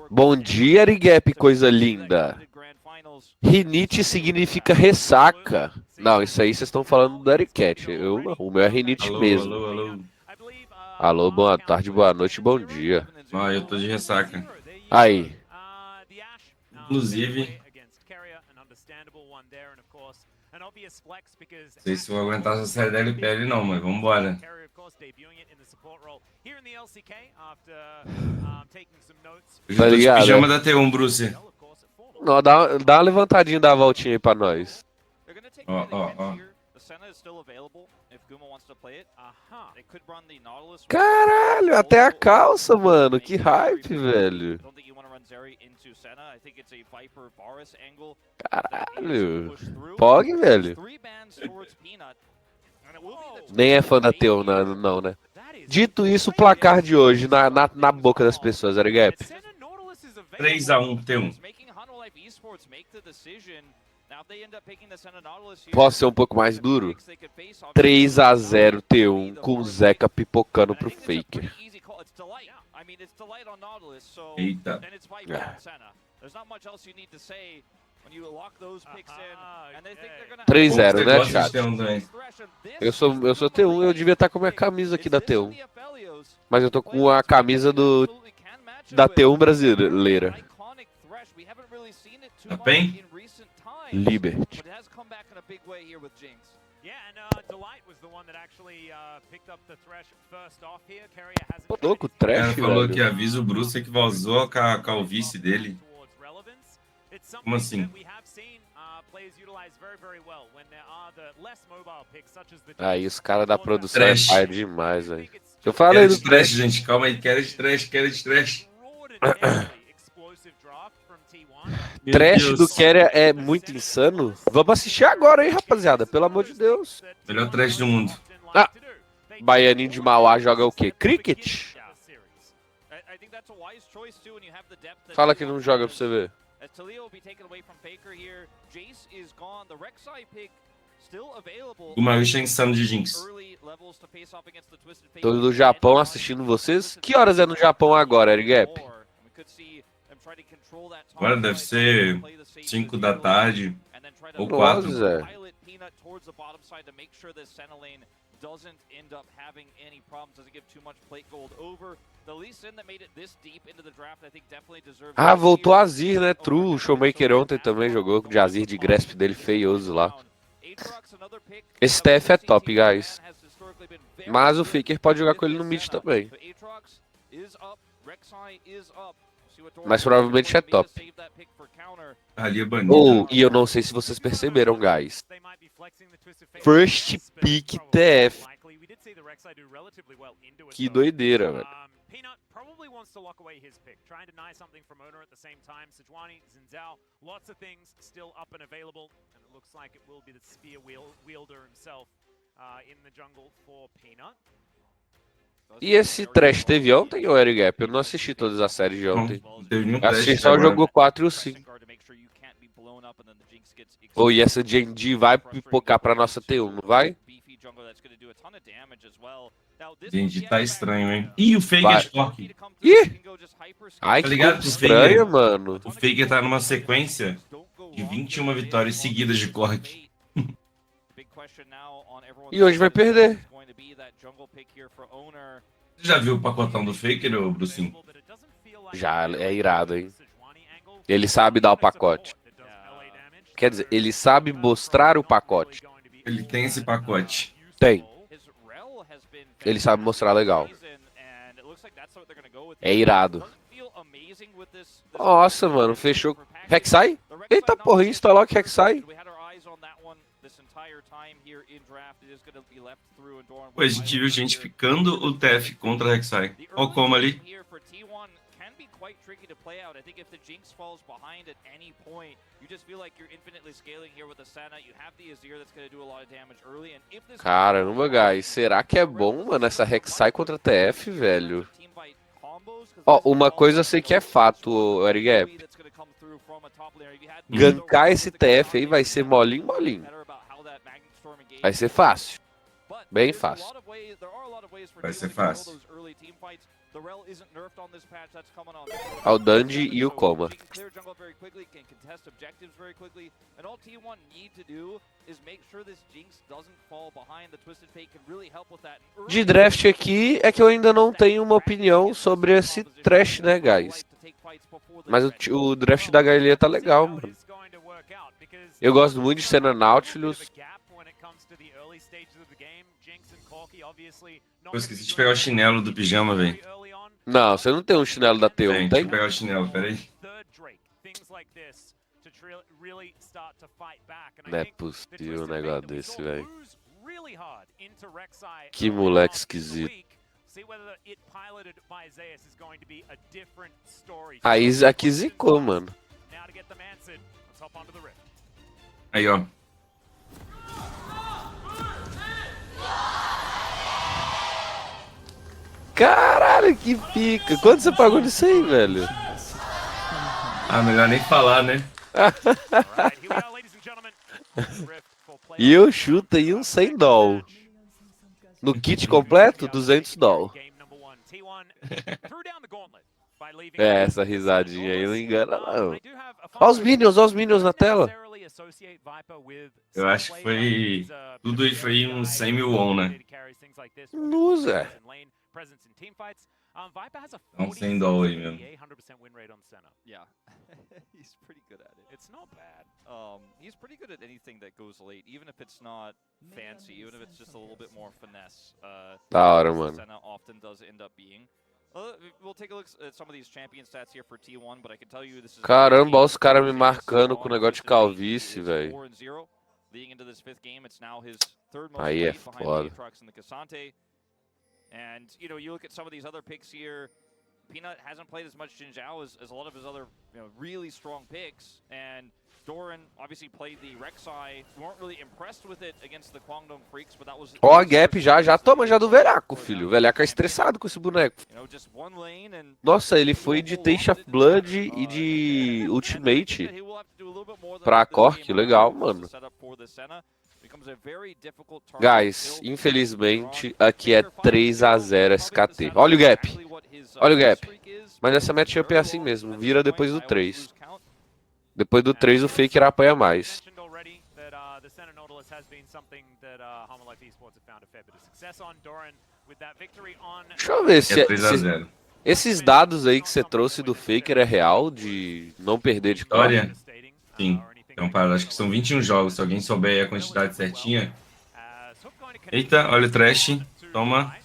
Bom dia, Arigap, coisa linda. Rinite significa ressaca. Não, isso aí vocês estão falando do Aricat. Eu não, o meu é rinite Alô, mesmo. alô, alô. Alô, boa tarde, boa noite, bom dia. Ah, eu tô de ressaca. Aí, Inclusive, não sei se vou aguentar essa série da LPL não, mas vambora. Eu tá já tô de ligado? pijama da T1, Bruce. Não, dá uma levantadinha, dá uma voltinha aí pra nós. Ó, ó, ó. Caralho, até a calça, mano. Que hype, velho. Caralho. Pog, velho. Nem é fã da Teu, não, né? Dito isso, o placar de hoje na boca das pessoas, Arigap. 3-1 T1. Posso ser um pouco mais duro? 3-0 T1 com o Zeca pipocando pro Faker. Eita. 3-0, né, Gosta de chat? T1 também. Eu sou T1 e eu devia estar com a minha camisa aqui da T1. Mas eu tô com a camisa da T1 brasileira. Tá bem? Liberty. Pô, louco, O cara trash, falou que velho. avisa o Bruce que vazou com a calvície dele. Como assim? Aí os caras da produção Trash. é pai demais, velho. Eu falei Quero do de trash, trash. gente. Calma aí. Quero de trash, quero de trash. Meu Trash Deus. do Keria é muito insano. Vamos assistir agora, hein, rapaziada. Pelo amor de Deus. Melhor trash do mundo. Ah, Baianinho de Mauá joga o quê? Cricket? Fala que não joga pra você ver. O Mauricio é insano de Jinx. Tô do Japão assistindo vocês. Que horas é no Japão agora, Ergap? Agora deve ser 5 da tarde ou Nossa, 4. Zé. Ah, voltou a Azir, né? True. O Showmaker ontem também jogou com o Azir de Grasp dele feioso lá. Esse TF é top, guys. Mas o Faker pode jogar com ele no mid também. Mas provavelmente é top. Ali é banido. E eu não sei se vocês perceberam, guys. First pick TF. Que doideira, velho. Peanut probably wants to lock away his pick, trying to deny something from Owner at the same time. Sejuani, Zinzao, lots of things still up and available, and it looks like it will be the spear wielder himself in the jungle for Peanut. E esse trash teve ontem, ou Ergap? Eu não assisti todas as séries de Não, ontem. não teve nenhum Assisti trash só o agora. jogo 4 e o 5. Ou e essa GND vai pipocar pra nossa T1, não vai? Gente, tá estranho, hein? Ih, o Faker Vai. de Cork. Ih! Ai, Tá que ligado? coisa estranha, Faker. mano. O Faker tá numa sequência de 21 vitórias seguidas de Cork. E hoje vai perder. Você já viu o pacotão do Faker, ô Brucinho? Já é irado, hein? Ele sabe dar o pacote. Quer dizer, ele sabe mostrar o pacote. Ele tem esse pacote. Tem. Ele sabe mostrar legal. É irado. Nossa, mano, fechou. Rek'Sai? Eita porra, Instalock Rek'Sai. Pô, a gente viu gente ficando o TF contra a Rek'Sai. Ó como ali. Caramba, guys. Será que é bom, mano, essa Rek'Sai contra TF, velho? Ó, uma coisa eu sei que é fato, Ergap. Gankar esse TF aí vai ser molinho, molinho. Vai ser fácil. Bem fácil. Vai ser fácil. Ao Dandy e o Coma. De draft aqui é que eu ainda não tenho uma opinião sobre esse trash, né, guys? Mas o draft da Gaelia tá legal, mano. Eu gosto muito de Senna Nautilus. Eu esqueci de pegar o chinelo do pijama, velho. Não, você não tem um chinelo da T1, Tem, deixa tem? eu pegar o chinelo, peraí. Não é possível um negócio desse, velho. Que moleque esquisito. A Isaac zicou, mano. Aí, ó. Caralho, que pica. Quanto você pagou nisso aí, velho? Ah, melhor nem falar, né? E eu chuto aí uns 100 doll. No kit completo, 200 doll. É, essa risadinha aí não engana, não. Olha os minions na tela. Eu acho que foi... Tudo aí foi uns 100 mil won, né? Não, Zé. Então, 100 doll aí mesmo. Yeah, he's pretty good at it. It's not bad. He's pretty good at anything that goes late, even if it's not fancy, even if it's just a little bit more finesse. Da hora, mano. Senna often does end up being. We'll take a look at some of these champion stats here for T1, but I can tell you this is. Caramba, olha os caras me marcando com o negócio de calvície, velho. Leading into this fifth game, it's now his third most Aí é played behind foda. the Aatrox and the Cassante. And, you know, you look at some of these other picks here. Peanut hasn't played as much Jin Zhao as a lot of his other, you know, really strong picks. And Doran obviously played the Rek'Sai. We weren't really impressed with it against the Kwangdong Freaks, but that was... Ó, a Gap já toma já do Veraco, filho. O Veraco é estressado com esse boneco. You know, just one lane and... Nossa, ele foi de Taste of Blood e de Ultimate pra Cork, legal, mano. Guys, infelizmente, aqui é 3-0 SKT. Olha o Gap. Olha o Gap. Mas essa matchup é assim mesmo, vira depois do 3. Depois do 3 o Faker apanha mais. Deixa eu ver se, É 3-0. esses dados aí que você trouxe do Faker é real, de não perder de Cork. Olha, sim. Então, para, acho que são 21 jogos. Se alguém souber aí a quantidade certinha. Eita, olha o trash. Toma.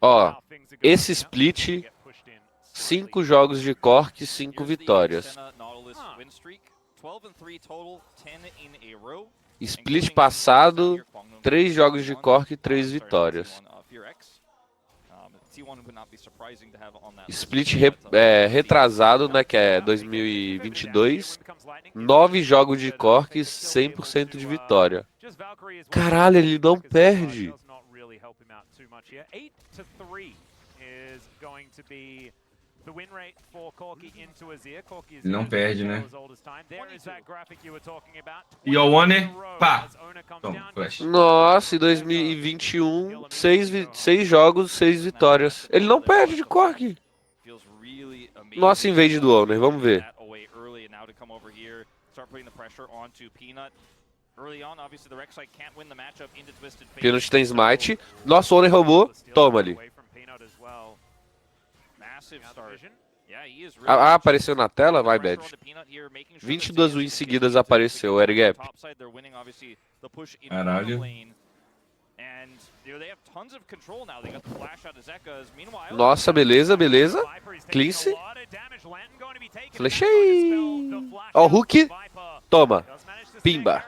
Ó, esse split, 5 jogos de Cork, 5 vitórias. Split passado, 3 jogos de Cork, 3 vitórias. Split retrasado, né, que é 2022, 9 jogos de Cork, 100% de vitória. Caralho, ele não perde. Ele não perde, né? E o One, pá! Toma, flash. Nossa, em 2021, 6 jogos, 6 vitórias. Ele não perde de Cork. Nossa, em vez do Owner, vamos ver. Peanut tem Smite. Nossa, o Owner roubou. Toma ali. Apareceu na tela? My bad. 22 wins seguidas apareceu, Air Gap. Caralho. Nossa, beleza, beleza. Cleanse. Flechei. Ó, o Hook. Toma. Pimba.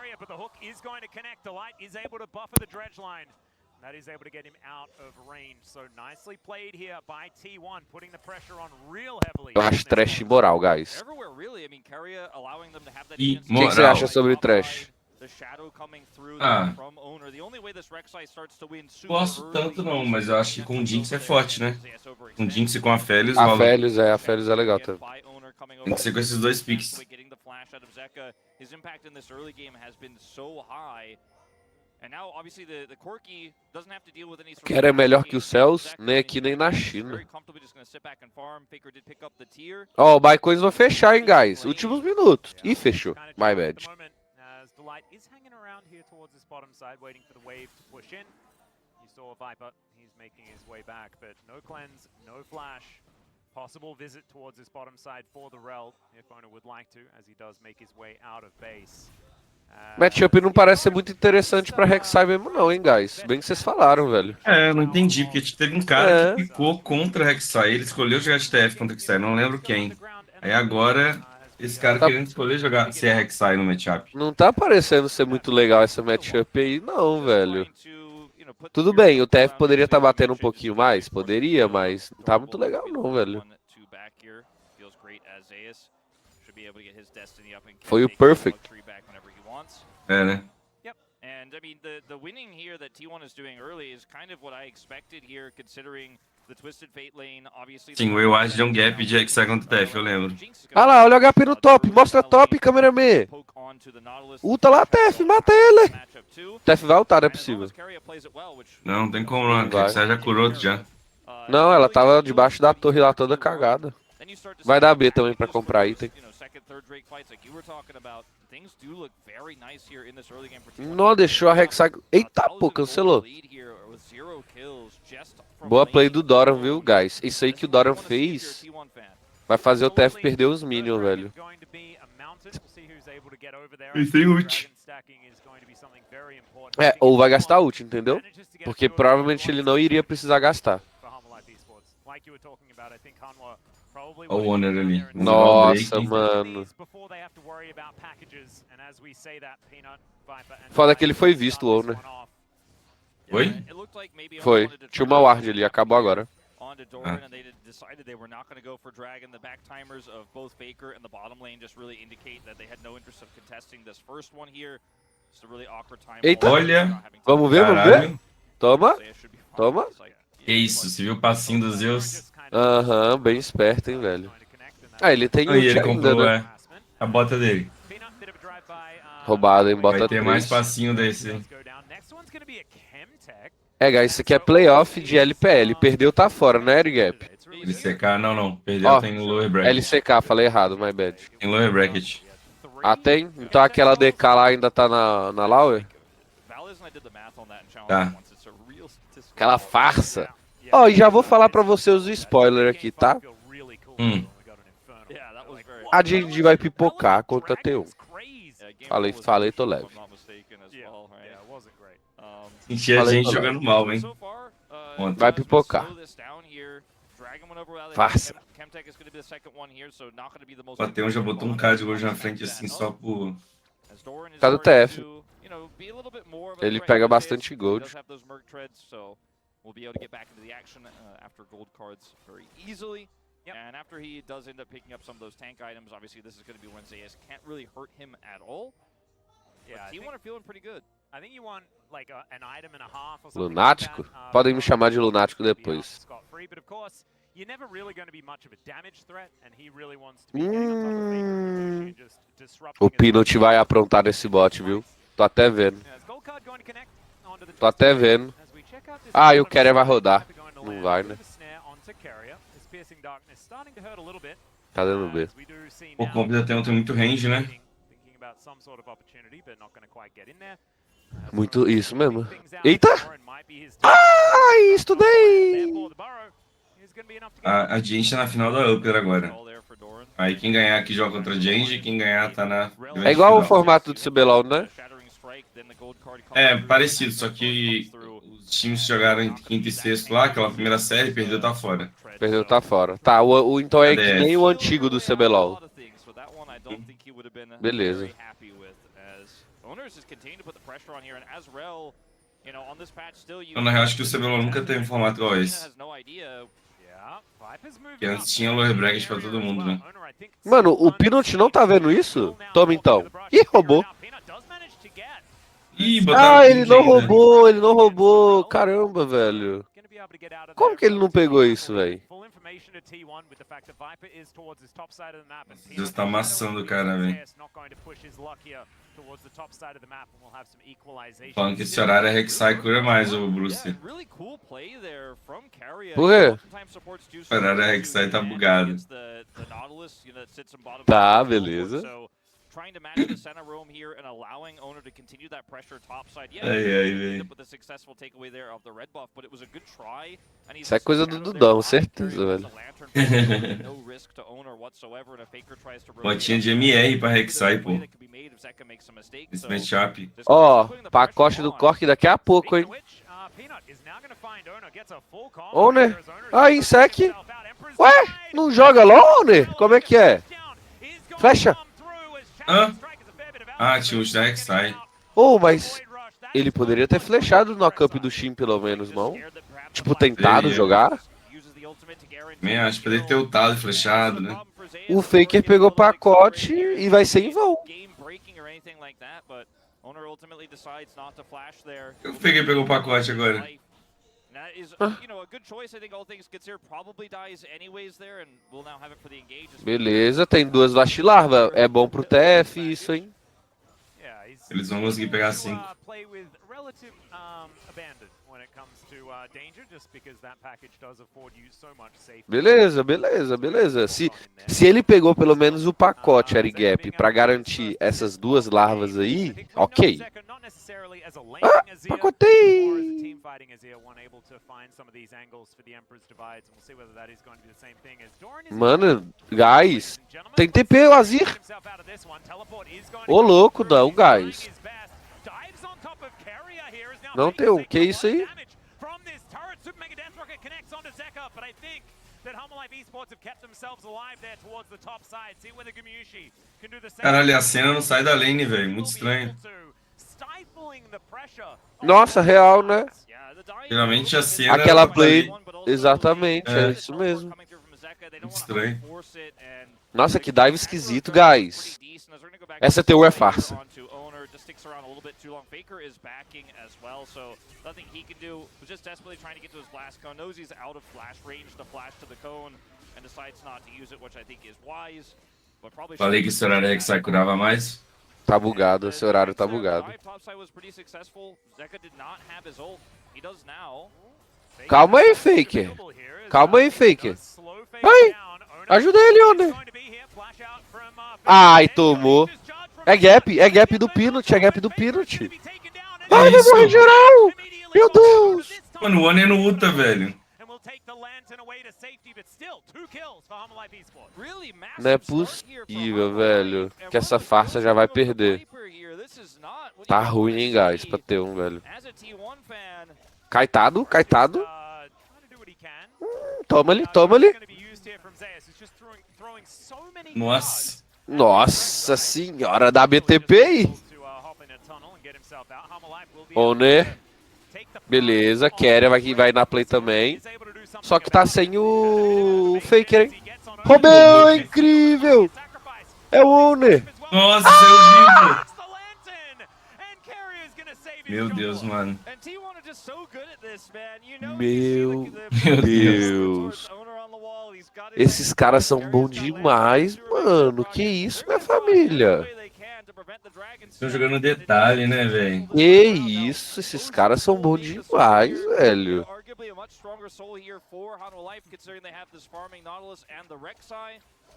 That is able to get him out of range. So nicely played here by T1, putting the pressure on real heavily. Eu acho trash imoral, guys. E O que você acha sobre trash? Ah, gosto tanto não, mas eu acho que com o Jinx é forte, né? Com o Jinx e com a Felius, A Felius é legal também. Tem que ser com esses dois picks. Quer é melhor que os céus, nem aqui nem na China. Ó, o Baikões vai fechar, hein, guys. Últimos minutos. Ih, fechou. My bad. As the light is hanging around here towards this bottom side, waiting for the wave to push in. You saw Viper, he's making his way back, but no cleanse, no flash. Possible visit towards this bottom side for the Rel, if Owner would like to, as he does make his way out of base. Matchup não parece ser muito interessante pra Rek'Sai mesmo não, hein, guys. Bem que vocês falaram, velho. É, eu não entendi, porque teve um cara que ficou contra Rek'Sai, ele escolheu jogar de TF contra Rek'Sai, não lembro quem. Aí agora, esse cara querendo escolher jogar se é Rek'Sai no matchup. Não tá parecendo ser muito legal essa matchup aí, não, velho. Tudo bem, o TF poderia estar batendo um pouquinho mais? Poderia, mas não tá muito legal não, velho. Foi o perfect. É, né? And I mean, the winning here that T1 is doing early is kind of what I expected here, considering the Twisted Fate lane, obviously. Sim, o Eward deu um gap de Rek'Sai contra o TF, eu lembro. Ah lá, olha o HP no top. Mostra top, cameraman. Ulta lá, TF, mata ele. TF vai ultar, não é possível. Não tem como não, Rek'Sai já curou outro já. Não, ela tava debaixo da torre lá toda cagada. Vai dar B também pra comprar item. Não, deixou a Rek'Sai... Eita, pô, cancelou. Boa play do Doran, viu, guys? Isso aí que o Doran fez vai fazer o TF perder os minions, velho. Ele tem ult. É, ou vai gastar ult, entendeu? Porque provavelmente ele não iria precisar gastar. Olha o Honor ali. Nossa, mano. Foda que ele foi visto, o Owner. Oi? Foi. Tinha uma ward ali, acabou agora. Onto Doran, and they decided they were not going to go for Dragon. The back timers of both Faker and the bottom lane just really indicate that they had no interest of contesting this first one here. Just a really awkward time. Eita. Olha. Vamos ver, vamos ver? Toma. Toma. Que isso, você viu o passinho dos Zeus? Aham, bem esperto, hein, velho. Ah, ele tem E ele ult ainda, comprou né? a bota dele. Roubado, hein, bota Vai ter mais três. passinho desse, hein? É, guys, isso aqui é playoff de LPL. Perdeu, tá fora, né, Erigap? LCK, não. Perdeu, Ó, tem no lower bracket. LCK, falei errado, my bad. Tem lower bracket. Ah, tem? Então aquela DK lá ainda tá na Lower? Tá. Aquela farsa. Ó, e já vou falar pra vocês o spoiler aqui, tá? A gente vai pipocar contra T1. Falei, tô leve. Senti a gente jogando mal, hein? Vai pipocar. Farsa. O Pateão já botou um card hoje na frente assim só por... Cadê o TF? Ele pega bastante gold. We'll be able to get back into the action after gold cards very easily. And after he does end up picking up some of those tank items, obviously this is going to be when Zeus can't really hurt him at all. But T1 are feeling pretty good. I think you want like an item and a half or something Lunático? like that, Podem me chamar de lunático depois. Scot-free, but of course, you're never really going to be much of a damage threat, and he really wants to be getting on top of Faker and just disrupting O Peanut vai aprontar nesse bot, viu? Tô até vendo. Tô até vendo. Ah, e o Keria vai rodar. Não vai, né? Tá dando B. O comp da T1 tem muito range, né? Muito isso mesmo. Eita! Ai, estudei! A gente tá na final da Upper agora. Aí quem ganhar aqui joga contra a Genji, quem ganhar tá na... É igual o formato do CBLOL, né? É, parecido, só que os times jogaram em quinto e sexto lá, aquela primeira série, perdeu, tá fora. Perdeu, tá fora. Tá, então é que nem o antigo do CBLOL. Beleza. Eu, na real, acho que o CBLOL nunca teve um formato igual esse. Que antes tinha lower bracket pra todo mundo, né? Mano, o Peanut não tá vendo isso? Toma então. Ih, roubou. Ih, botaram Ah, ele não roubou, ele não roubou. Caramba, velho. Como que ele não pegou isso, velho? Deus tá amassando o cara, velho. Falando que esse horário é Rek'Sai cura mais, o Bruce. Por quê? O horário é Rek'Sai tá bugado. Tá, beleza. Trying to match the center roam here and allowing Owner to continue that pressure topside. Yeah, Ai, he ai, ended véi. up with a successful takeaway there of the red buff, but it was a good try. And he's Isso é coisa do Dudão, certeza, velho. No risk to Owner whatsoever, and a Faker tries to Botinha de MR pra Rek'Sai, pô. Esse matchup. Ó, pacote do Cork daqui a pouco, hein? Owner? Aí, Sec. Ué, não joga LOL, Owner? Como é que é? Flecha. Hã? Ah, tinha os da Rek'Sai. Oh, mas ele poderia ter flechado no camp do Shin, pelo menos, não? Tipo, tentado Poderia. jogar? Também acho, poderia ter ultado e flechado, né? O Faker pegou pacote e vai ser em vão. Eu peguei pegou o pacote agora. That is, you know, a good choice. I think all things considered probably dies anyways there, and we'll now have it for the engage. Beleza, tem duas Vastilarva. É bom pro TF isso, hein? Eles vão conseguir pegar 5. Beleza, beleza, beleza. Se ele pegou pelo menos o pacote Air Gap pra garantir essas duas larvas aí, ok. Ah, pacotei! Mano, guys, tem TP o Azir. Ô louco, não, guys. Não tem um, que isso aí? Caralho, a cena não sai da lane, velho. Muito estranho. Nossa, real, né? Geralmente a cena... Aquela tá play, ali. exatamente, é É. isso mesmo. Muito estranho. Nossa, que dive esquisito, guys. Essa TU é farsa. Falei que esse horário é Rek'Sai curava mais. Tá bugado, esse horário tá bugado. Calma aí, Faker. Calma aí, Faker. Vai, ajuda ele, Owner. Ai, tomou. É gap do Peanut, é gap do Peanut. Ai, vai isso? morrer geral. Meu Deus. Mano, o One não ulta, velho. Não é possível, velho, que essa farsa já vai perder. Tá ruim, hein, guys, pra ter um, velho. Caetado, Caetado. Toma ali, toma ali. Nossa. Nossa senhora da BTP aí. Owner. Beleza, Keria vai na play também. Só que tá sem o Faker, hein? Roubou, é incrível. É o Owner. Nossa, saiu vivo. Meu Deus, mano. Meu Meu Deus. Esses caras são bons demais, mano. Que isso, minha família? Estão jogando detalhe, né, velho? Que isso, esses caras são bons demais, velho.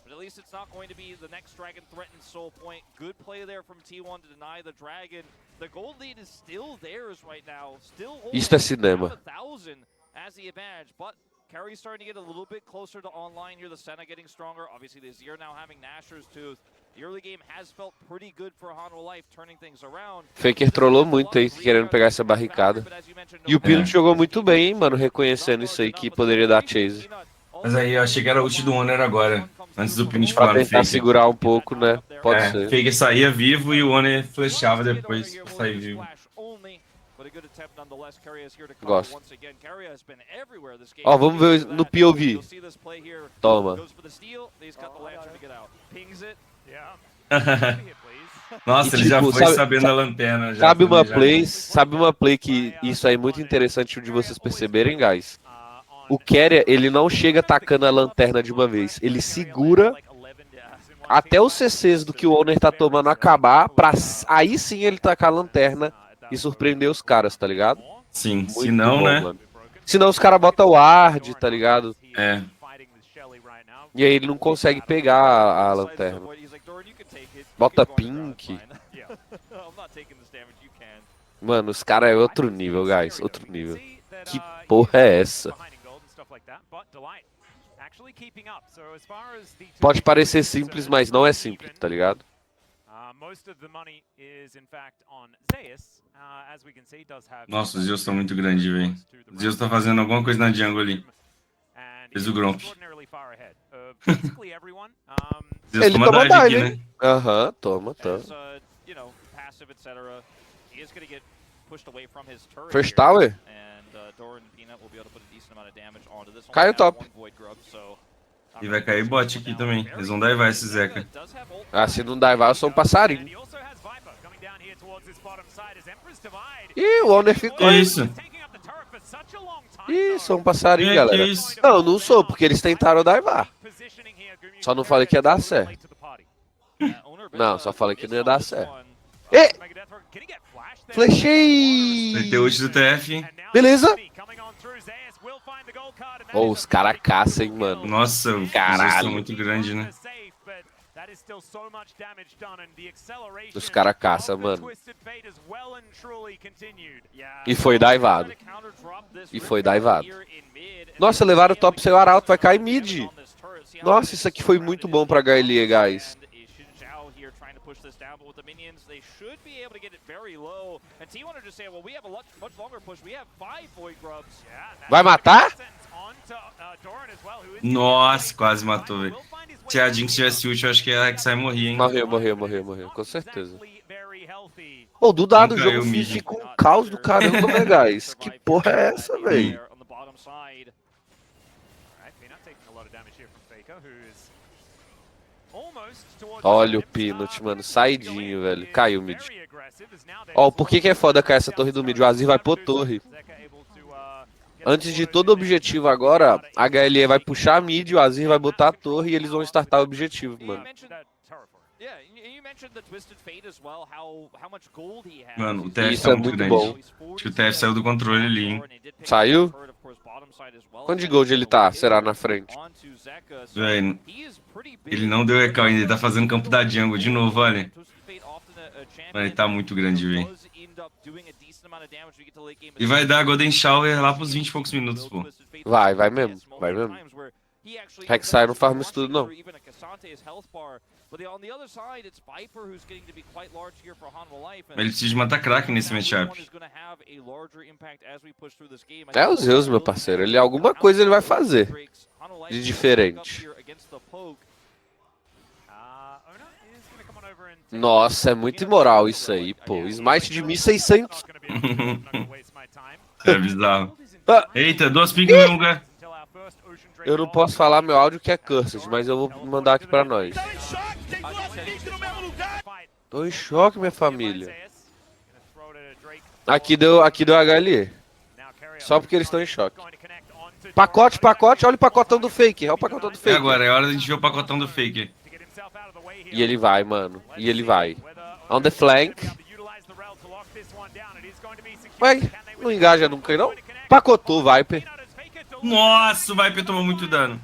But at least it's not going to be the next Dragon threatened soul point. Good play there from T1 to deny the Dragon. The gold lead is still theirs right now. Still Isto é cinema. 1,000 as the advantage, but Carry's starting to get a little bit closer to online here. The Senna getting stronger. Obviously, the Zir now having Nashor's Tooth. The early game has felt pretty good for Hanwha Life, turning things around. Faker trollou muito aí, querendo pegar essa barricada. E o Peanut jogou muito bem, hein, mano, reconhecendo isso aí que poderia dar chase. Mas aí eu achei que era ult do Honor agora. Antes do Pinot Pra falar no tentar Faker. segurar um pouco, né? Pode ser. Faker saía vivo e o Honor flechava depois pra sair vivo. Gosto. Ó, vamos ver no POV. Toma. Nossa, E, ele já tipo, foi sabe- sabendo a lanterna. Já Sabe uma planejado. play que isso aí é muito interessante de vocês perceberem, guys? o Keria, ele não chega atacando a lanterna de uma vez. Ele segura até os CCs do que o Owner tá tomando acabar, pra aí sim ele tacar a lanterna e surpreender os caras, tá ligado? Sim, se Muito não, bom, né? mano. Senão os caras botam o Ward, tá ligado? É. E aí ele não consegue pegar a lanterna. Bota Pink. Mano, os caras é outro nível, guys. Outro nível. Que porra é essa? Pode parecer simples, mas não é simples, tá ligado? Nossa, os Zeus estão muito grandes, velho. O Zeus tá fazendo alguma coisa na jungle ali. Fez o Gromp. Zeus Ele toma toma dive aqui, dive, né? hein? Aham, toma. First tower? Cai o top. E vai cair bot aqui também. Eles vão divar esse Zeca. Ah, se não divar, eu sou um passarinho. Ih, o Owner ficou. Que isso? Ih, sou um passarinho, Que galera. isso? Não, não sou, porque eles tentaram divar. Só não falei que ia dar certo. Não, só falei que não ia dar certo. E! Flechei! Vai ter ult do TF. Beleza? Oh, os caras caçam, hein, mano. Nossa, os Zeus Caralho. estão muito grandes, né? Os caras caçam, mano. E foi divado. E foi divado. Nossa, levaram o top sem o arauto, vai cair mid. Nossa, isso aqui foi muito bom pra HLE, guys. Vai matar? Nossa, quase matou, velho. Se a Jinx tivesse ult, eu acho que a Rek'Sai morria, hein? Morreu, com certeza. Pô, do dado o Não jogo caiu mid. fica um caos do caramba, né, guys? Que porra é essa, velho? Olha o Peanut, mano, saidinho, velho. Caiu o mid. Ó, por que é foda cair essa torre do mid? O Azir vai pôr torre. Antes de todo objetivo agora, a HLE vai puxar a mid, o Azir vai botar a torre e eles vão startar o objetivo, mano. Mano, o TF Isso tá é muito muito grande. bom. Acho que o TF saiu do controle ali, hein? Saiu? Quanto de gold ele tá? Será na frente? Velho, ele não deu recall ainda, ele tá fazendo campo da jungle de novo, olha. Mano, ele tá muito grande, velho. E vai dar Golden Shower lá pros 20 e poucos minutos, pô. Vai mesmo, vai mesmo. Rek'Sai não farma isso tudo, não. Mas ele precisa de matar crack nesse matchup. É o Zeus, meu parceiro. Ele alguma coisa ele vai fazer de diferente. Nossa, é muito imoral isso aí, pô. Smite de 1600. É bizarro. Ah, Eita, 2 ping no mesmo lugar. eu não posso falar meu áudio que é cursed, mas eu vou mandar aqui pra nós. Tô em choque, minha família. Aqui deu HLE. Só porque eles estão em choque. Pacote, olha o pacotão do fake. Olha o pacotão do E fake. agora? É hora de a gente ver o pacotão do fake. E ele vai, mano. E ele vai. On the flank. Ué, não engaja nunca, não? Pacotou, Viper. Nossa, o Viper tomou muito dano.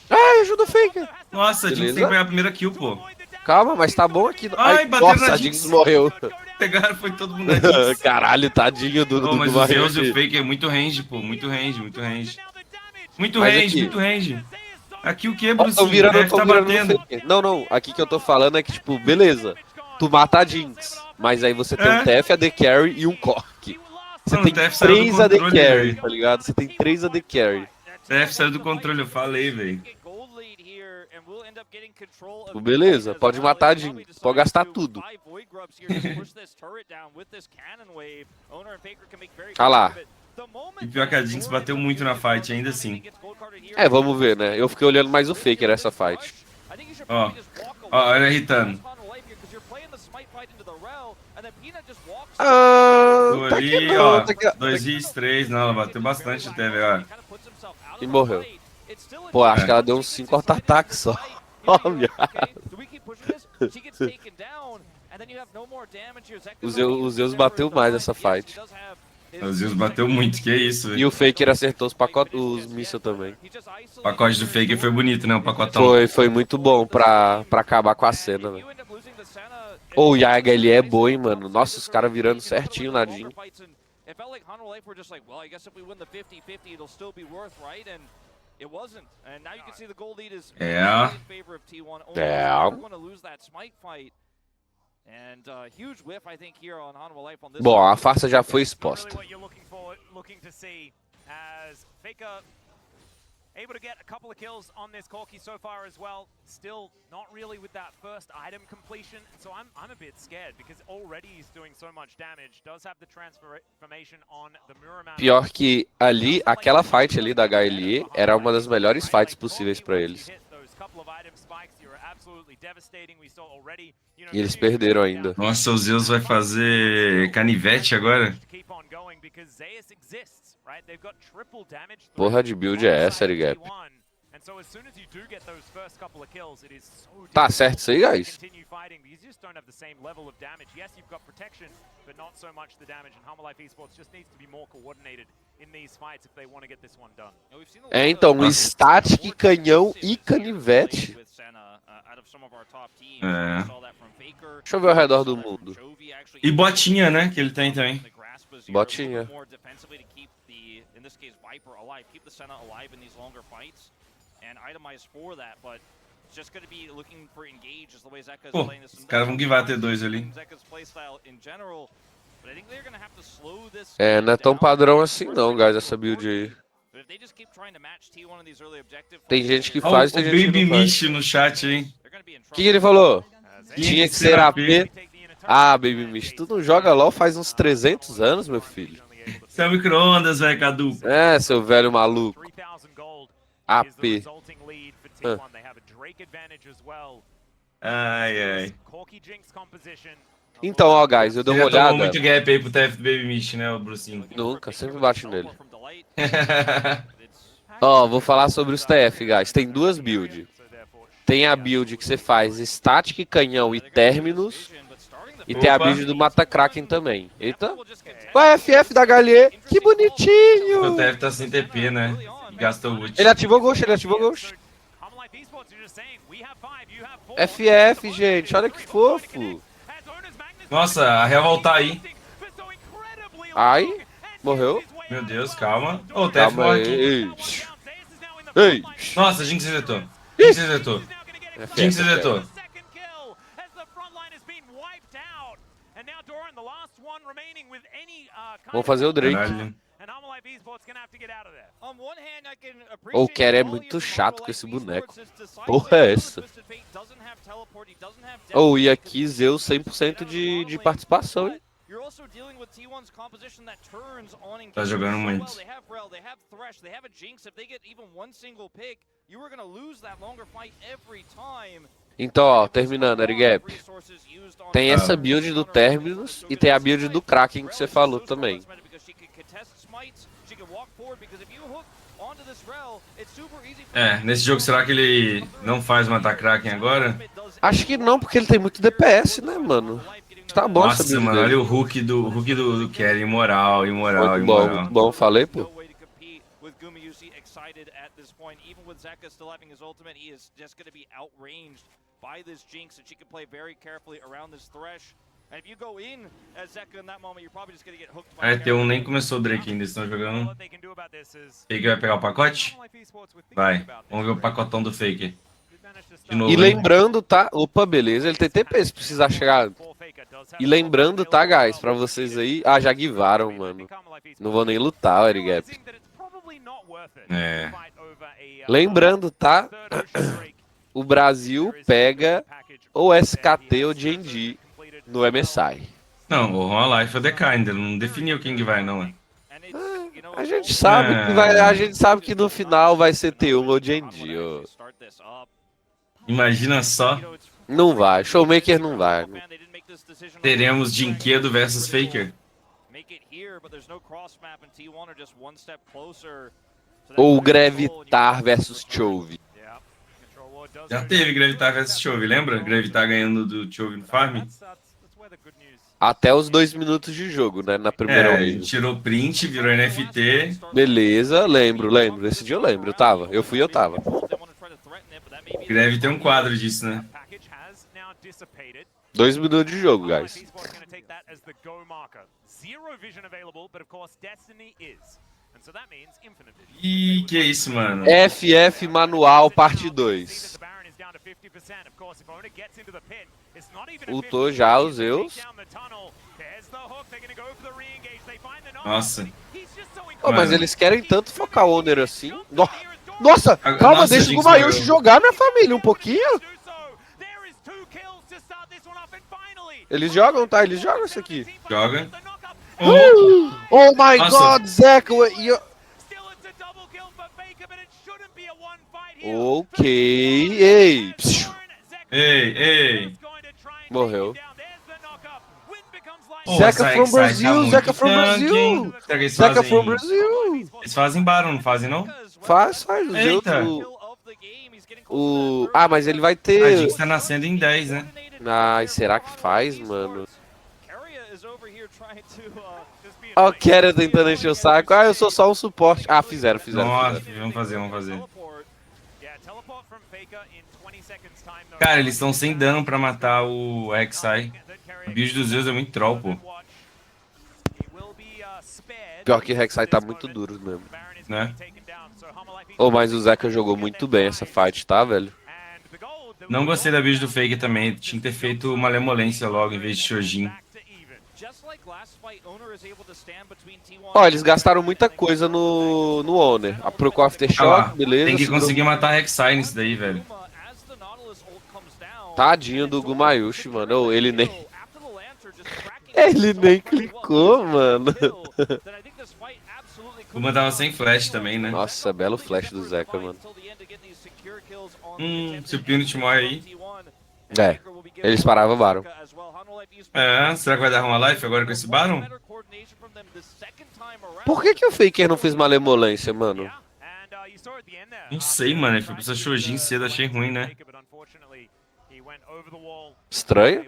Ai, ajuda o Faker. Nossa, a Jinx Beleza. tem que ganhar a primeira kill, pô. Calma, mas tá bom aqui. Ai, bateram nossa, na a Jinx. Jinx morreu. Pegaram, foi todo mundo na Jinx. Caralho, tadinho do Pô, mas do o Zeus e Mario. o Fake é muito range, pô. Muito range, muito range. Muito Mas range, aqui- muito range. Aqui o que, Ó, Bruce? tô virando, Deve tô tá virando batendo. no Faker. Não, aqui que eu tô falando é que, tipo, beleza. Tu mata a Jinx, mas aí você tem um TF, AD Carry e um Cork. Você Não, tem o TF saiu do 3 AD controle, Carry, velho. tá ligado? Você tem 3 AD Carry. TF saiu do controle, eu falei, velho. Beleza, pode matar a Jinx, pode gastar tudo. Ah lá. E pior que a Jinx bateu muito na fight, ainda assim. É, vamos ver, né? Eu fiquei olhando mais o Faker nessa fight. Ó, olha irritando. Ah, Tô tá aqui ali, não, ó. tá aqui, ó. 2 hits, 3. Não, ela bateu bastante até, velho. E morreu. Pô, acho que ela deu uns 5 auto-ataques só. Ó, viado. O Zeus bateu mais essa fight. O Zeus bateu muito, que isso. E o Faker acertou os mísseis também. O pacote do Faker foi bonito, né? O pacotão. Foi muito bom pra acabar com a cena, velho. Ou e a HLE é boa, hein, mano. Nossa, os caras virando certinho na Jin. It felt like Hanwha Life were just like, well, I guess if we win the 50-50, it'll still be worth, right? And it wasn't. And now you can see the gold lead is Yeah. in favor of T1. Yeah. We're going to lose that Smite fight. And huge whiff, I think, here on Hanwha Life on this. Bom, a farsa já foi Not really exposta. what you're looking to see as Faker able to get a couple of kills on this Corki so far as well. Still not really with that first item completion. So I'm a bit scared because already he's doing so much damage. Does have the transformation on the Muramasa. Pior que ali, aquela fight ali da HLE era uma das melhores fights possíveis pra eles. E eles perderam ainda. Nossa, o Zeus vai fazer canivete agora? Porra de build é essa, Erigap? Tá certo isso aí, guys? Continue fighting, because you just don't have the same level of damage. Yes, you've got protection, but not so much the damage. And Hanwha Life Esports just needs to be more coordinated in these fights if they want to get this one done. É, então, o static, canhão e canivete. É. Deixa eu ver ao redor do mundo. E botinha, né? Que ele tem também. Botinha. Pô, os caras vão guivar T2 ali. É, não é tão padrão assim não, guys, essa build aí. Tem gente que Ó, faz, o tem gente Baby que não faz. Mish no chat, hein? O que ele falou? As Tinha que ser AP. Ah, Baby Mish, tu não joga LOL faz uns 300 anos, meu filho. Você é micro-ondas, velho, Cadu. É, seu velho maluco. 3,000 gold AP. is the resulting lead for T1. They have a Drake advantage as well. Ai, ai. Corki Jinx composition. Então, ó, guys, eu dei Você uma já tomou olhada. muito gap aí pro TF do Baby Mish, né, o Brucinho? Nunca, sempre bate nele. Ó, vou falar sobre os TF, guys. Tem duas builds. Tem a build que você faz static, canhão e términos. E tem a Opa. build do Mata Kraken também. Eita. O FF da HLE. Que O bonitinho. TF tá sem TP, né? E gastou ult. Ele ativou Ghost, ele ativou Ghost. FF, gente, olha que fofo. Nossa, a Real voltar aí. Ai, morreu. Meu Deus, calma. Ô, o TF Calma morre aqui. aí. Ei. Nossa, Jinx resetou. Jinx resetou. Jinx FF, resetou. Vamos fazer o Drake. Caralho. O Kerr é muito chato com esse boneco. Porra é essa? Oh, e aqui Zeus 100% de participação, hein? Tá jogando muito. Então, ó, terminando, Erigap. Tem essa build do Terminus e tem a build do Kraken que você falou também. É, nesse jogo será que ele não faz matar Kraken agora? Acho que não, porque ele tem muito DPS, né, mano? Tá bom essa Nossa, build mano, dele. olha o hook do Kerry, imoral, imoral, Muito bom, imoral. muito bom, falei, pô. By this Jinx, and she can play very carefully around this Thresh. And if you go in as Zeka in that moment, you're probably just gonna get hooked by É, T1 nem começou o Drake ainda, estão jogando. Fake vai pegar o pacote? Vai, vamos ver o pacotão do Fake. De novo, E hein? lembrando, tá? Opa, beleza, ele tem TP se precisar chegar. E lembrando, tá, guys, pra vocês aí. Ah, já guivaram, mano. Não vou nem lutar, o Erigap. É. Lembrando, tá? O Brasil pega ou SKT ou GNG no MSI. Não, o Ron Life é o DK ainda, não definiu quem que vai, não. É. A gente sabe que a gente sabe que no final vai ser T1 ou GNG. Ô. Imagina só, Não vai, Showmaker não vai. teremos Jinquedo versus Faker. Ou Gravitar versus Chove. Já teve Gravitar vs Chove, lembra? Gravitar ganhando do Chove no farm. Até os 2 minutos de jogo, né? Na primeira É, wave. ele tirou print, virou NFT. Beleza, lembro. Esse dia eu lembro, eu tava. Eu tava. Greve tem um quadro disso, né? 2 minutos de jogo, guys. Ih, que isso, mano? FF Manual Parte 2. Ultou já os Zeus. Nossa. Oh, mas Mano. eles querem tanto focar o Owner assim. Nossa, calma, Nossa, deixa o Jinx Gumayushi morreu. jogar, minha família, um pouquinho. Eles jogam, tá? Eles jogam isso aqui. Joga. Oh, Oh my Nossa. god, Zeca. Ok. Ei. Psiu. ei. Morreu. Pô, Zeca essa from Rek'Sai tá Brazil, muito Zeca from tanque, Brazil. hein? Será que eles Zeca fazem... from Brazil. Eles fazem Baron, não fazem, não? Faz. O Zeus. Eita. Ah, mas ele vai A ter. Jinx tá nascendo em 10, né? Ai, será que faz, mano? Ó, o Keria tentando encher o saco. Ah, eu sou só um suporte. Ah, fizeram. Nossa, vamos fazer. Cara, eles estão sem dano pra matar o Rek'Sai. O build dos Zeus é muito troll, pô. Pior que Rek'Sai tá muito duro mesmo. Né? Oh, mas o Zeca jogou muito bem essa fight, tá, velho? Não gostei da build do Fake também. Tinha que ter feito Malemolência logo em vez de Shojin. Ó, eles gastaram muita coisa no Owner. Procurou Ah lá, Aftershock, beleza. tem que segurou- conseguir matar Rek'Sai nisso daí, velho. Tadinho do Gumayushi, mano. Oh, ele nem... Ele nem clicou, mano. O Guma tava sem flash também, né? Nossa, belo flash do Zeca, mano. Se o Pinot morre aí. É, eles paravam o Baron. É, será que vai dar uma life agora com esse Baron? Por que o Faker não fez malemolência, mano? Não sei, mano. Ele foi pra essa Shojin cedo, achei ruim, né? Estranho.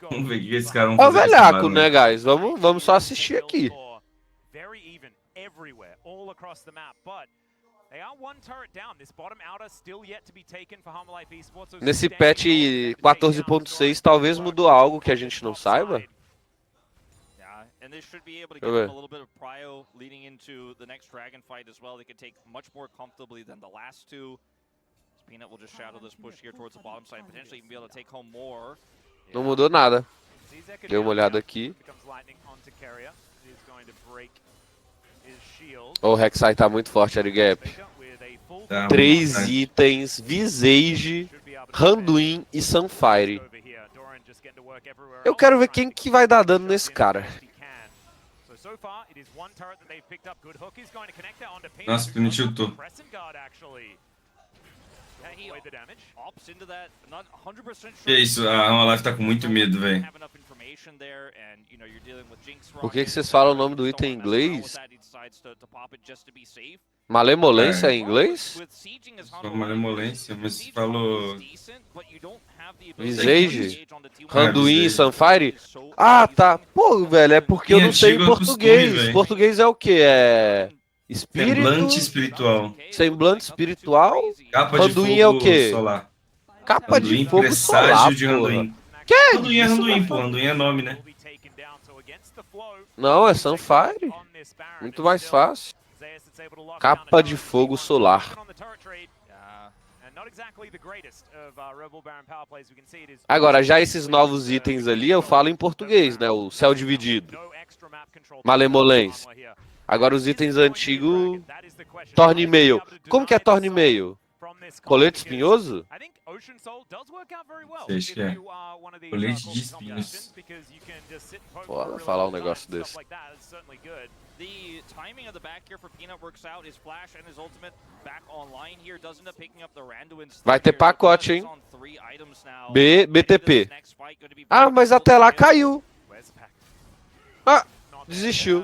Vamos ver o que esses caras vão Ó o fazer com esse velhaco, Baron, né, guys? Vamos só assistir aqui. Nesse patch 14.6 talvez mudou algo que a gente não saiba. And they should be able to Deixa give eu them ver. a little bit of prio leading into the next dragon fight as well. They can take much more comfortably than the last two. Peanut will just shadow this push here towards the bottom side, potentially even be able to take home more. Não mudou nada. Dei uma olhada aqui. O Rek'Sai tá muito forte ali, Gap. Tá, 3 tá. itens, Visage, Randuin e Sunfire. Eu quero ver quem que vai dar dano nesse cara. Nossa, o Pinot tiltou. Que isso, a Hololive tá com muito medo, velho. Por que vocês falam o nome do item em inglês? Malemolência é em inglês? Falou Malemolência, mas falou... Visage? Randuin e Visage. Sunfire? Ah, tá. Pô, velho, é porque eu Em não sei em antigo é costume, português. velho. Português é o quê? É... Espírito? Semblante espiritual. Semblante espiritual? Capa de Randuin fogo é o quê? solar. Capa de Randuin, fogo presságio solar, de porra. Randuin. Que é Randuin é isso, Randuin, rapaz? pô. Randuin é nome, né? Não, é Sunfire. Muito mais fácil. Capa de fogo solar. Agora, já esses novos itens ali, eu falo em português, né? O céu dividido. Malemolência. Agora os itens antigos, Torne e-mail. Como que é Torne e-mail? Colete espinhoso? Sei, acho que é. Colete de espinhos. Foda falar um negócio desse. The timing of the back here for Peanut works out. His flash and his ultimate back online here does end up picking up the Randuin. Vai ter pacote, hein? BTP. Ah, mas até lá caiu. Ah, desistiu.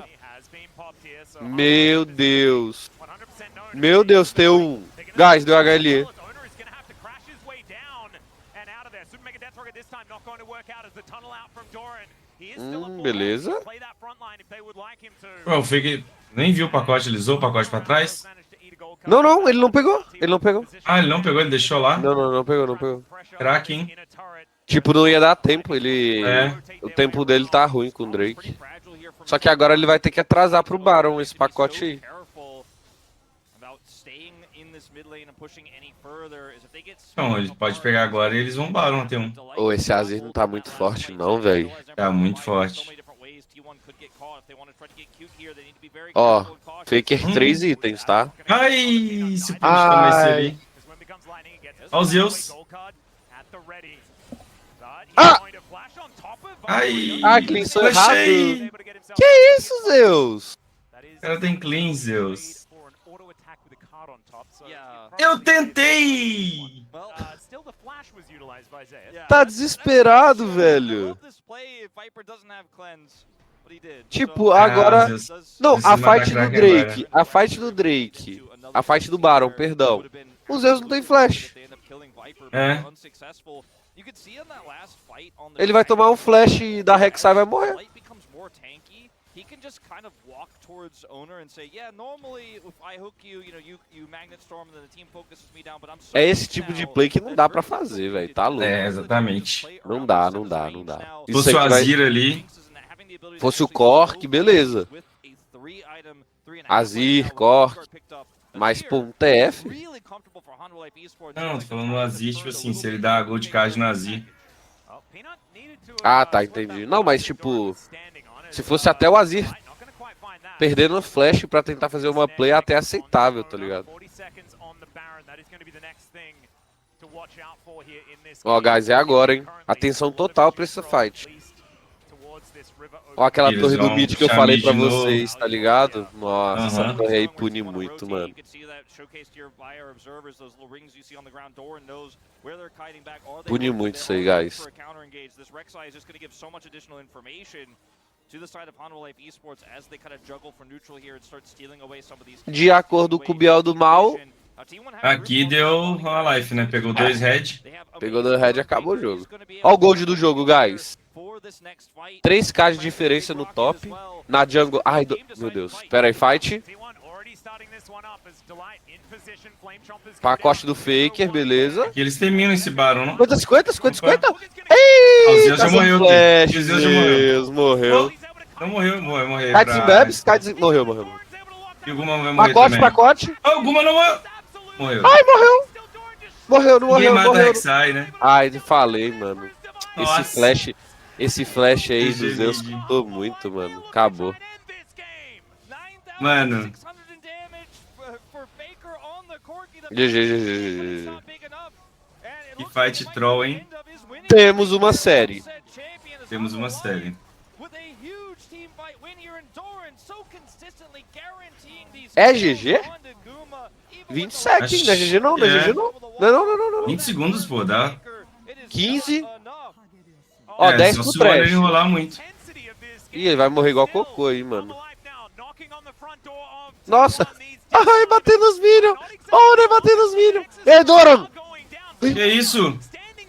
Meu Deus. Meu Deus, T1. Guys, deu HLE. Beleza. Pô, o Fake nem viu o pacote, ele usou o pacote pra trás. Não, não, ele não pegou. Ele não pegou. Ah, ele não pegou, ele deixou lá. Não, não, não pegou, não pegou. Crack, hein? Tipo, não ia dar tempo, ele... É. O tempo dele tá ruim com o Drake. Só que agora ele vai ter que atrasar pro Baron esse pacote aí. Então, ele pode pegar agora e eles vão Baron T1. Ô, esse Azir não tá muito forte não, velho. Tá muito forte. Ó, Faker 3 itens, tá? Ai, se puxa Ai. esse ali. Ó os Zeus. Ah! Ai, Ah, cleansou flashei. errado. Que isso, Zeus? O cara tem clean, Zeus. Yeah. Eu tentei! Well, Tá desesperado, velho. Tipo, agora... Zeus. Não, a Precisa matar fight do crack Drake, a fight do Drake, a fight do Baron, perdão. O Zeus não tem flash. É. Ele vai tomar um flash da Rek'Sai e vai morrer. He can just kind of walk towards Owner and say, yeah, normally if I hook you, you magnet storm and then the team focuses me down, but I'm so É esse tipo de play que não dá pra fazer, velho. Tá louco. É, exatamente. Não dá, não dá, não dá. Se Isso fosse o aí que vai- Azir ali, Fosse o Cork, beleza. Azir, Cork, mas pô, um TF? não, tô falando do Azir, tipo assim, se ele dá gold card no Azir. Ah, tá, entendi. Não, mas tipo, se fosse até o Azir perdendo flash pra tentar fazer uma play até aceitável, tá ligado? Ó, guys, é agora, hein? Atenção total pra essa fight. Ó, aquela Eles torre do vão mid que eu puxar falei mid pra de novo. vocês, tá ligado? Nossa, essa Aham. torre aí pune muito, mano. Pune muito isso aí, guys. De acordo com o Biel do Mal, Aqui deu uma life, né? Pegou 2 red. pegou do Red e acabou o jogo. Ó o gold do jogo, guys. 3k de diferença no top. Na jungle... Ai, meu Deus. Pera aí, fight. Pacote do Faker, beleza. E eles terminam esse Baron, não? 50, 50, 50, 50. Ah, o Zeus já Eita, morreu, flash, o Zeus já morreu. Deus, morreu. Não morreu, morreu. Kaitzin Bebs, Kaitzin... Morreu, morreu. E o Guma vai morrer Pacote, também. pacote. Oh, o Guma não morreu. Morreu. Ai, morreu. Morreu, não Ninguém morreu, mata morreu. Rek'Sai, né? Ai, falei, mano. Nossa. Esse flash aí GG, do Zeus GG. contou muito, mano. Acabou. Mano. GG. Que fight troll, hein? Temos uma série. Temos uma série. É GG? 27, hein? Não é GG não? Não é GG não? Não. 20 segundos, pô, dá. 15. Ó, É, 10 só pro se o Warner trash. enrolar muito. Ih, ele vai morrer igual cocô aí, mano. Nossa. Ai, bateu nos minions. Olha, bateu nos minions. Ei, Doran. Que isso?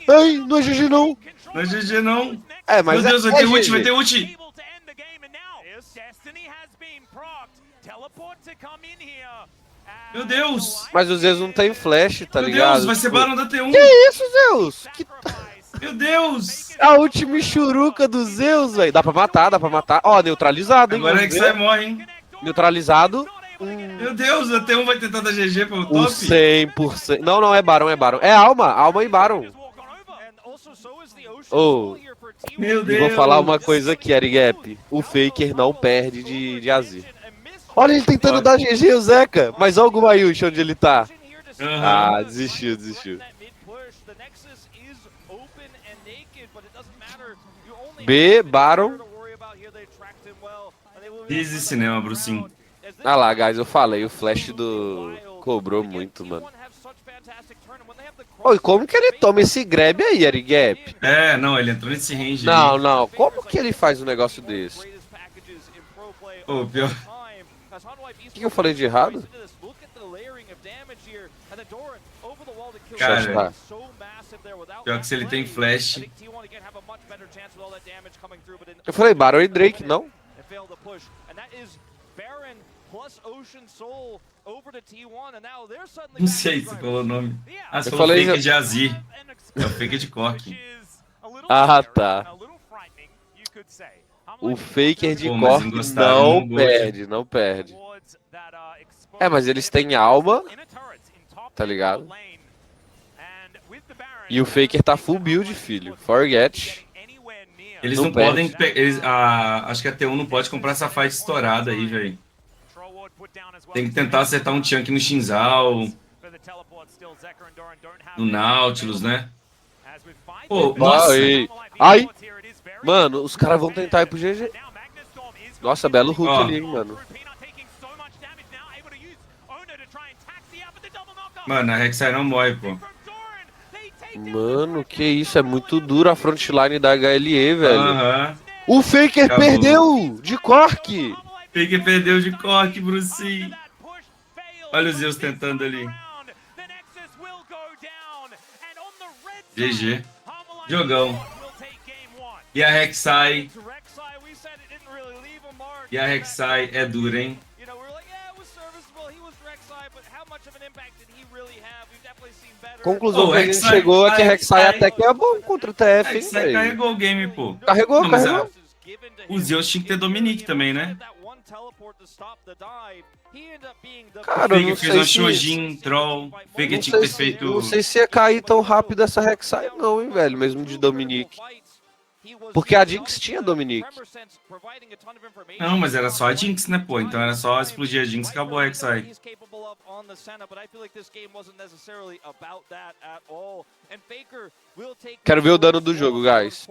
Ai, não é GG não. Não é GG, não. É, mas Meu Deus, é, vai ter é ult, GG. vai ter ult. Meu Deus. Mas o Zeus não tem flash, tá Meu ligado? Deus, vai ser Tipo, Baron da T1. Que isso, Zeus? Que... Meu Deus. A última churuca do Zeus, velho. Dá pra matar. Ó, neutralizado, hein? Agora é vamos que ver. sai morre, hein? Neutralizado. Meu Deus, a T1 vai tentar dar GG pelo O top. 100%. Não é Baron, é Baron. É Alma e Baron. Oh, Meu e Deus. vou falar uma coisa aqui, Arigap. O Faker não perde de Azir. Olha ele tentando dar GG, o Zeca. Mas olha o Gumayush onde ele tá. Aham. Ah, desistiu. B, Baron. Easy cinema, Brucinho. Ah lá, guys, eu falei. O flash do... Cobrou muito, mano. Oi, como que ele toma esse grab aí, Arigap? É, não, ele entrou nesse range aí. Não. Como que ele faz um negócio desse? Pô, pior. O que eu falei de errado? Cara, Tá. pior que se ele tem flash. Eu falei Baron e Drake, não? Não sei se falou o nome. Ah, você Eu falou falei Faker já- de Azir. É o Faker de Cork. Ah, tá. O Faker de Pô, mas Cork engostaram não no Gold. perde, não perde. É, mas eles têm alma, tá ligado? E o Faker tá full build, filho. Forget. Eles Não não podem. Acho que a T1 não pode comprar essa fight estourada aí, velho. Tem que tentar acertar um chunk no Shinzal, no Nautilus, né? Pô, nossa. Ai! Mano, os caras vão tentar ir pro GG. Nossa, belo hook Ó. ali, hein, mano. Mano, a Rek'Sai não morre, pô. Mano, que isso, é muito duro a frontline da HLE, velho. Aham. O Faker Acabou. perdeu de Cork. Faker perdeu de Cork, Bruce. Olha os Zeus tentando ali. GG. Jogão. E a Rek'Sai. E a Rek'Sai é dura, hein? Conclusão Pô, que a gente Rek'Sai- chegou é que a Rek'Sai Rek'Sai- até que é bom contra o TF, hein, Rek'Sai velho. carregou o game, pô. Carregou, Não, mas carregou. o Zeus tinha que ter Dominique também, né? Cara, eu Faker não fez sei uma se... Shojin, troll. Faker Não tinha que sei, ter se, feito. não sei se ia cair tão rápido essa Rek'Sai não, hein, velho. Mesmo de Dominique. Porque a Jinx tinha Dominique. Não, mas era só a Jinx, né, pô? Então era só explodir a Jinx e acabou a Rek'Sai. Quero ver o dano do jogo, guys.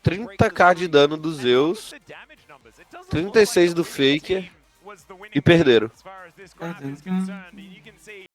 30k de dano do Zeus, 36 do Faker e perderam.